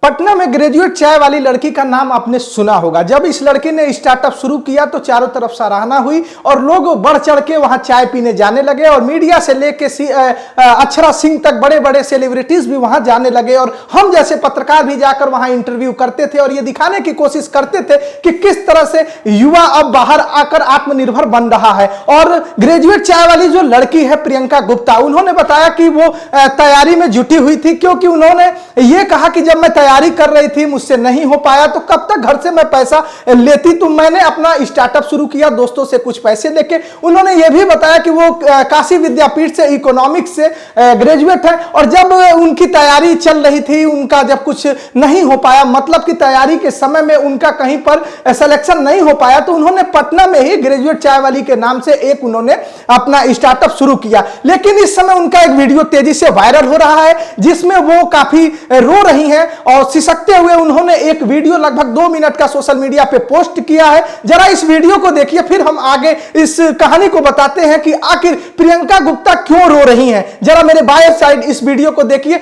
पटना में ग्रेजुएट चाय वाली लड़की का नाम आपने सुना होगा। जब इस लड़की ने स्टार्टअप शुरू किया तो चारों तरफ सराहना हुई और लोग बढ़ चढ़ के वहां चाय पीने जाने लगे और मीडिया से लेके अक्षरा सिंह तक बड़े बड़े सेलिब्रिटीज भी वहां जाने लगे और हम जैसे पत्रकार भी जाकर वहां इंटरव्यू करते थे और ये दिखाने की कोशिश करते थे कि किस तरह से युवा अब बाहर आकर आत्मनिर्भर बन रहा है। और ग्रेजुएट चाय वाली जो लड़की है प्रियंका गुप्ता, उन्होंने बताया कि वो तैयारी में जुटी हुई थी, क्योंकि उन्होंने ये कहा कि जब मैं तैयारी कर रही थी मुझसे नहीं हो पाया तो कब तक घर से मैं पैसा लेती, तो मैंने अपना स्टार्टअप शुरू किया दोस्तों से कुछ पैसे लेके। उन्होंने ये भी बताया कि वो काशी विद्यापीठ से इकोनॉमिक्स से ग्रेजुएट है और जब उनकी तैयारी चल रही थी, उनका जब कुछ नहीं हो पाया, मतलब कि तैयारी के समय में उनका कहीं पर सिलेक्शन नहीं हो पाया, तो उन्होंने पटना में ही ग्रेजुएट चाय वाली के नाम से एक उन्होंने अपना स्टार्टअप शुरू किया। लेकिन इस समय उनका एक वीडियो तेजी से वायरल हो रहा है जिसमें वो काफी रो रही हैं और सिसकते हुए उन्होंने एक वीडियो लगभग 2 मिनट का सोशल मीडिया पे पोस्ट किया है। जरा इस वीडियो को देखिए, फिर हम आगे इस कहानी को बताते हैं कि आखिर प्रियंका गुप्ता क्यों रो रही हैं। जरा मेरे बाएं साइड इस वीडियो को देखिए।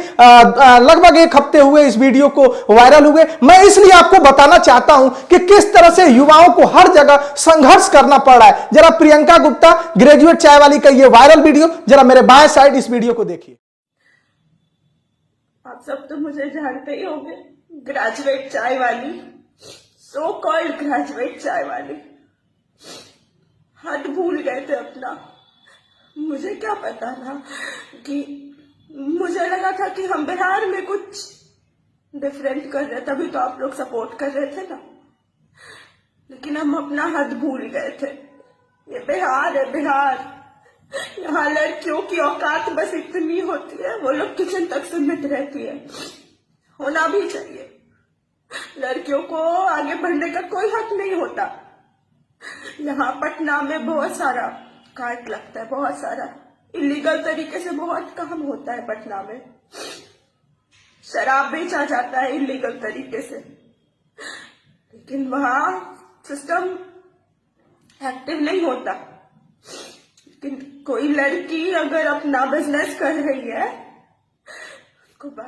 लगभग 1 हफ्ते हुए इस वीडियो को वायरल हुए। मैं इसलिए आपको बताना चाहता हूं कि किस तरह से युवाओं को हर जगह संघर्ष करना पड़ रहा है। जरा प्रियंका गुप्ता ग्रेजुएट चाय वाली का ये वायरल वीडियो, जरा मेरे बाएं साइड इस वीडियो को देखिए। आप सब तो मुझे जानते ही होंगे, ग्रेजुएट चाय वाली, सो कॉल्ड ग्रेजुएट चाय वाली। हद भूल गए थे अपना। मुझे क्या पता था कि मुझे लगा था कि हम बिहार में कुछ डिफरेंट कर रहे, तभी तो आप लोग सपोर्ट कर रहे थे ना। लेकिन हम अपना हद भूल गए थे। ये बिहार है, बिहार। यहाँ लड़कियों की औकात बस इतनी होती है, वो लोग किचन तक सीमित रहती है। होना भी चाहिए। लड़कियों को आगे बढ़ने का कोई हक नहीं होता। यहाँ पटना में बहुत सारा काट लगता है, बहुत सारा इलीगल तरीके से बहुत काम होता है। पटना में शराब बेचा जाता है इलीगल तरीके से, लेकिन वहां सिस्टम एक्टिव नहीं होता। लेकिन कोई लड़की अगर अपना बिजनेस कर रही है,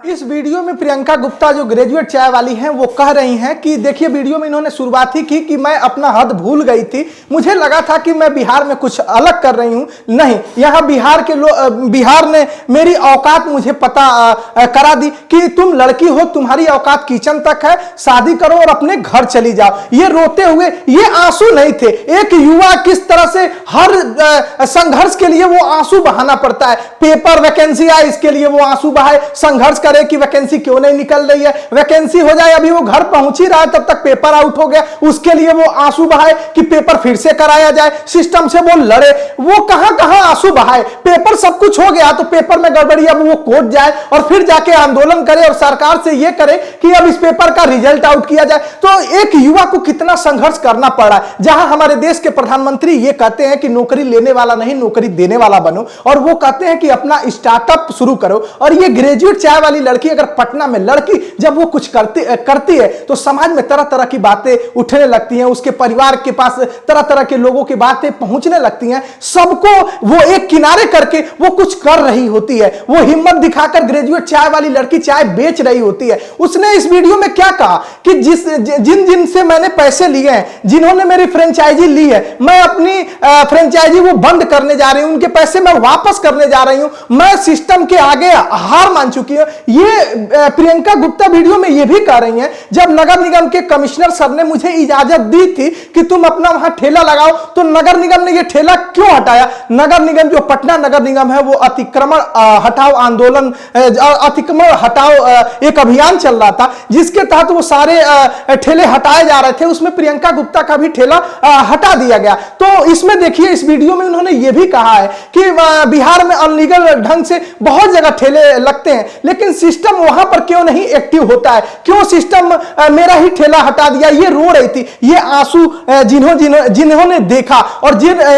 इस वीडियो में प्रियंका गुप्ता जो ग्रेजुएट चाय वाली हैं वो कह रही हैं कि देखिए, वीडियो में इन्होंने शुरुआत ही की कि मैं अपना हद भूल गई थी, मुझे लगा था कि मैं बिहार में कुछ अलग कर रही हूं। नहीं, यहाँ बिहार ने मेरी औकात मुझे पता करा दी कि तुम लड़की हो, तुम्हारी औकात किचन तक है, शादी करो और अपने घर चली जाओ। ये रोते हुए, ये आंसू नहीं थे। एक युवा किस तरह से हर संघर्ष के लिए वो आंसू बहाना पड़ता है। पेपर वैकेंसी आए, इसके लिए वो आंसू बहाए, संघर्ष करे कि वैकेंसी क्यों नहीं निकल रही है, वैकेंसी हो जाए, अभी वो घर पहुंच ही रहा है तब तक पेपर आउट हो गया, उसके लिए वो आंसू बहाए कि पेपर फिर से कराया जाए, सिस्टम से वो लड़े। वो कहां आंसू बहाए। पेपर सब कुछ हो गया तो पेपर में गड़बड़ी, अब वो कोर्ट जाए और फिर जाके आंदोलन करे और सरकार से ये करे कि अब इस पेपर का रिजल्ट आउट किया जाए। तो एक युवा को कितना संघर्ष करना पड़ा है। जहां हमारे देश के प्रधानमंत्री ये कहते हैं कि नौकरी लेने वाला नहीं, नौकरी देने वाला बनो, और वो कहते हैं कि अपना स्टार्टअप शुरू करो। और ये ग्रेजुएट चाय वाली लड़की, अगर पटना में लड़की जब वो कुछ करती है तो समाज में तरह तरह की बातें उठने लगती हैं, उसके परिवार के पास तरह तरह के लोगों की बातें पहुंचने लगती हैं। सबको वो एक किनारे करके वो कुछ कर रही होती है। वो हिम्मत दिखाकर ग्रेजुएट चाय वाली लड़की चाय बेच रही होती है। उसने इस वीडियो में क्या कहा कि जिन से मैंने पैसे लिए हैं, जिन्होंने मेरी फ्रेंचाइजी ली है, मैं अपनी फ्रेंचाइजी वो बंद करने जा रही हूं, उनके पैसे मैं वापस करने जा रही हूं, मैं सिस्टम के आगे हार मान चुकी हूं। ये प्रियंका गुप्ता वीडियो में ये भी कह रही हैं, जब नगर निगम के कमिश्नर सर ने मुझे इजाजत दी थी कि तुम अपना वहां ठेला लगाओ, तो नगर निगम ने ये ठेला क्यों हटाया। नगर निगम, जो पटना नगर निगम है, वो अतिक्रमण हटाओ आंदोलन, अतिक्रमण हटाओ एक अभियान चल रहा था, जिसके तहत वो सारे ठेले हटाए जा रहे थे। उसमें प्रियंका गुप्ता का भी ठेला हटा दिया गया। तो इसमें देखिए, इस वीडियो में उन्होंने ये भी कहा है कि बिहार में अनलीगल ढंग से बहुत जगह ठेले लगते हैं, लेकिन सिस्टम वहां पर क्यों नहीं एक्टिव होता है, क्यों सिस्टम मेरा ही ठेला हटा दिया। ये रो रही थी। ये आंसू जिन्होंने देखा और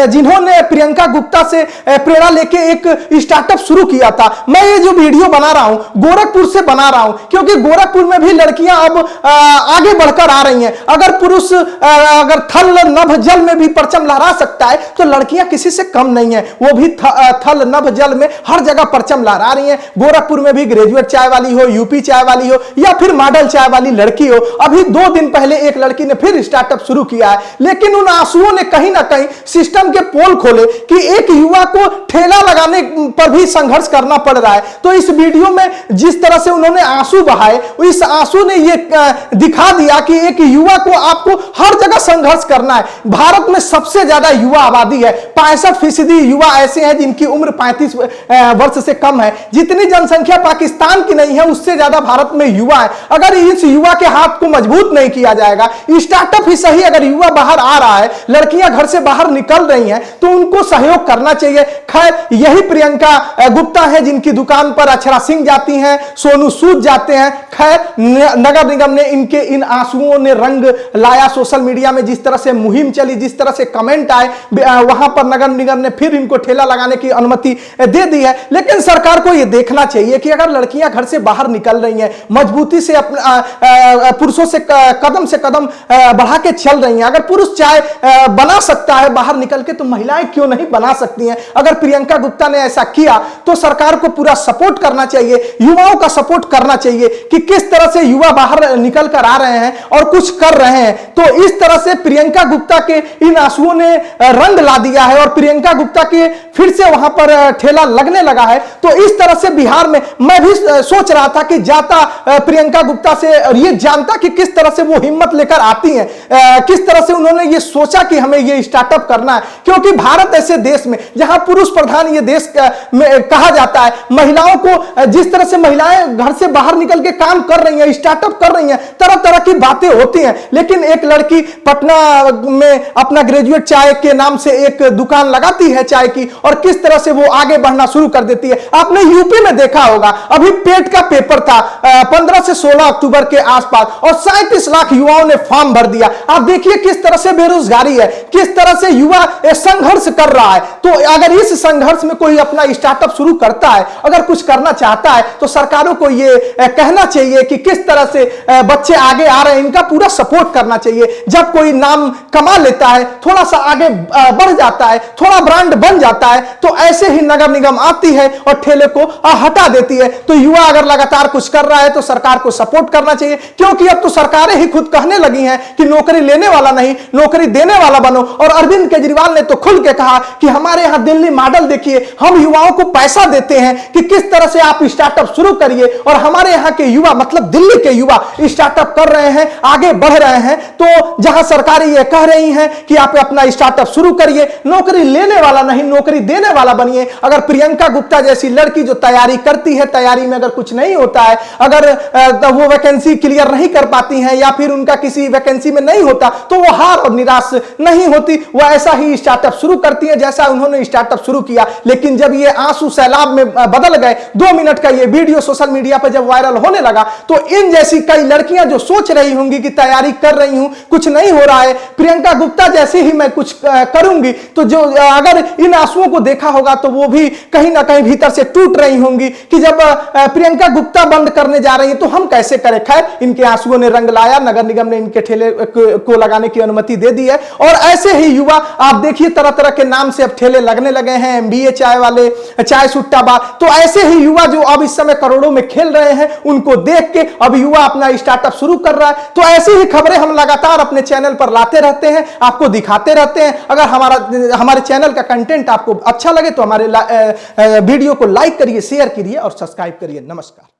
जिन्होंने प्रियंका गुप्ता से प्रेरणा लेके एक स्टार्टअप शुरू किया था। मैं ये जो वीडियो बना रहा हूं गोरखपुर से बना रहा हूं, क्योंकि गोरखपुर में भी लड़कियां अब आगे बढ़कर आ रही हैं। अगर पुरुष अगर थल नभ जल में भी परचम लहरा सकता है तो लड़कियां किसी से कम नहीं है। वो भी थल नभ जल में हर जगह परचम लहरा रही हैं। गोरखपुर में भी ग्रेजुएट चाय वाली हो, यूपी चाय वाली हो, या फिर मॉडल चाय वाली लड़की हो। अभी 2 दिन पहले एक लड़की ने फिर स्टार्टअप शुरू किया है, लेकिन उन आंसुओं ने कहीं ना कहीं सिस्टम के पोल खोले कि एक युवा को ठेला लगाने पर भी संघर्ष करना पड़ रहा है। तो इस वीडियो में जिस तरह से उन्होंने आंसू बहाए, इस आंसू ने यह दिखा दिया कि एक युवा को आपको हर जगह संघर्ष करना है। भारत में सबसे ज्यादा युवा आबादी है, 65% युवा ऐसे हैं जिनकी उम्र 35 वर्ष से कम है। जितनी जनसंख्या पाकिस्तान की नहीं है, उससे ज्यादा भारत में युवा है। अगर इस युवा के हाथ को मजबूत नहीं किया जाएगा, स्टार्टअप ही सही, अगर युवा बाहर आ रहा है, लड़कियां घर से बाहर निकल रही हैं, तो उनको सहयोग करना चाहिए। खैर, यही प्रियंका गुप्ता है जिनकी दुकान पर अक्षरा सिंह जाती हैं, सोनू सूद जाते हैं। खैर, नगर निगम ने इनके इन आंसुओं ने रंग लाया। सोशल मीडिया में जिस तरह से मुहिम चली, जिस तरह से कमेंट आए, वहां पर नगर निगम ने फिर इनको ठेला लगाने की अनुमति दे दी है। लेकिन सरकार को यह देखना चाहिए कि अगर लड़कियां घर से बाहर निकल रही हैं, मजबूती से पुरुषों से कदम बढ़ा के चल रही हैं, अगर पुरुष चाय बना सकता है बाहर निकल के, तो महिलाएं क्यों नहीं बना सकती हैं? अगर प्रियंका गुप्ता ने ऐसा किया तो सरकार को पूरा सपोर्ट करना चाहिए, युवाओं का सपोर्ट करना चाहिए कि किस तरह से युवा बाहर निकल कर आ रहे हैं और कुछ कर रहे हैं। तो इस तरह से प्रियंका गुप्ता के इन आंसुओं ने रंग ला दिया है और प्रियंका गुप्ता के फिर से वहां पर ठेला लगने लगा है। तो इस तरह से बिहार में मैं भी सोच रहा था कि जाता प्रियंका गुप्ता से और ये जानता कि किस तरह से वो हिम्मत लेकर आती हैं, किस तरह से उन्होंने ये सोचा कि हमें ये स्टार्टअप करना है। क्योंकि भारत ऐसे देश में जहां पुरुष प्रधान ये देश में कहा जाता है, महिलाओं को जिस तरह से महिलाएं घर से बाहर निकल के काम कर रही हैं, स्टार्टअप कर रही हैं, तरह तरह की बातें होती हैं। लेकिन एक लड़की पटना में अपना ग्रेजुएट चाय के नाम से एक दुकान लगाती है चाय की, और किस तरह से वो आगे बढ़ना शुरू कर देती है। आपने यूपी में देखा होगा, अभी पेट का पेपर था 15 से 16 अक्टूबर के आसपास, और 37 लाख युवाओं ने फॉर्म भर दिया। आप देखिए किस तरह से बेरोजगारी है, किस तरह से युवा संघर्ष कर रहा है। तो अगर इस संघर्ष में कोई अपना स्टार्टअप शुरू करता है, अगर कुछ करना चाहता है, तो सरकारों को यह कहना चाहिए कि किस तरह से बच्चे आगे आ रहे हैं, इनका पूरा सपोर्ट करना चाहिए। जब कोई नाम कमा लेता है, थोड़ा सा आगे बढ़ जाता है, थोड़ा ब्रांड बन जाता है, तो ऐसे ही नगर निगम आती है और ठेले को हटा देती है। तो युवा अगर लगातार कुछ कर रहा है तो सरकार को सपोर्ट करना चाहिए, क्योंकि अब तो सरकारें ही खुद कहने लगी हैं कि नौकरी लेने वाला नहीं, नौकरी देने वाला बनो। और अरविंद केजरीवाल ने तो खुल के कहा कि हमारे यहां दिल्ली मॉडल देखिए, हम युवाओं को पैसा देते हैं कि किस तरह से आप स्टार्टअप शुरू करिए, और हमारे यहां के युवा, मतलब दिल्ली के युवा स्टार्टअप कर रहे हैं, आगे बढ़ रहे हैं। तो जहां सरकारें यह कह रही हैं कि आप अपना स्टार्टअप शुरू करिए, नौकरी लेने वाला नहीं, नौकरी देने वाला बनिए। अगर प्रियंका गुप्ता जैसी लड़की जो तैयारी करती है, तैयारी में अगर कुछ नहीं होता है, अगर वो वैकेंसी क्लियर नहीं कर पाती हैं, या फिर उनका किसी वैकेंसी में नहीं होता, तो वो हार और निराश नहीं होती, वो ऐसा ही स्टार्टअप शुरू करती है जैसा उन्होंने स्टार्टअप शुरू किया। लेकिन जब ये आंसू सैलाब में बदल गए, 2 मिनट का ये वीडियो सोशल मीडिया पर जब वायरल होने लगा, तो इन जैसी कई लड़कियां जो सोच रही होंगी कि तैयारी कर रही हूं, कुछ नहीं हो रहा है, प्रियंका गुप्ता जैसे ही मैं कुछ करूंगी, तो जो अगर इन आंसुओं को देखा होगा तो वो भी कहीं ना कहीं भीतर से टूट रही होंगी कि जब प्रियंका गुप्ता बंद करने जा रही है तो हम कैसे करें। खैर, इनके आंसुओं ने रंग लाया, नगर निगम ने इनके ठेले को लगाने की अनुमति दे दी है। और ऐसे ही युवा आप देखिए तरह तरह के नाम से अब ठेले लगने लगे हैं, MBA चाय वाले, चाय सुट्टा बा। तो ऐसे ही युवा जो अब इस समय करोड़ों में खेल रहे हैं, उनको देख के अब युवा अपना स्टार्टअप शुरू कर रहा है। तो ऐसी ही खबरें हम लगातार अपने चैनल पर लाते रहते हैं, आपको दिखाते रहते हैं। अगर हमारे चैनल का कंटेंट आपको अच्छा लगे तो हमारे वीडियो को लाइक करिए, शेयर करिए और सब्सक्राइब करिए। नमस्कार।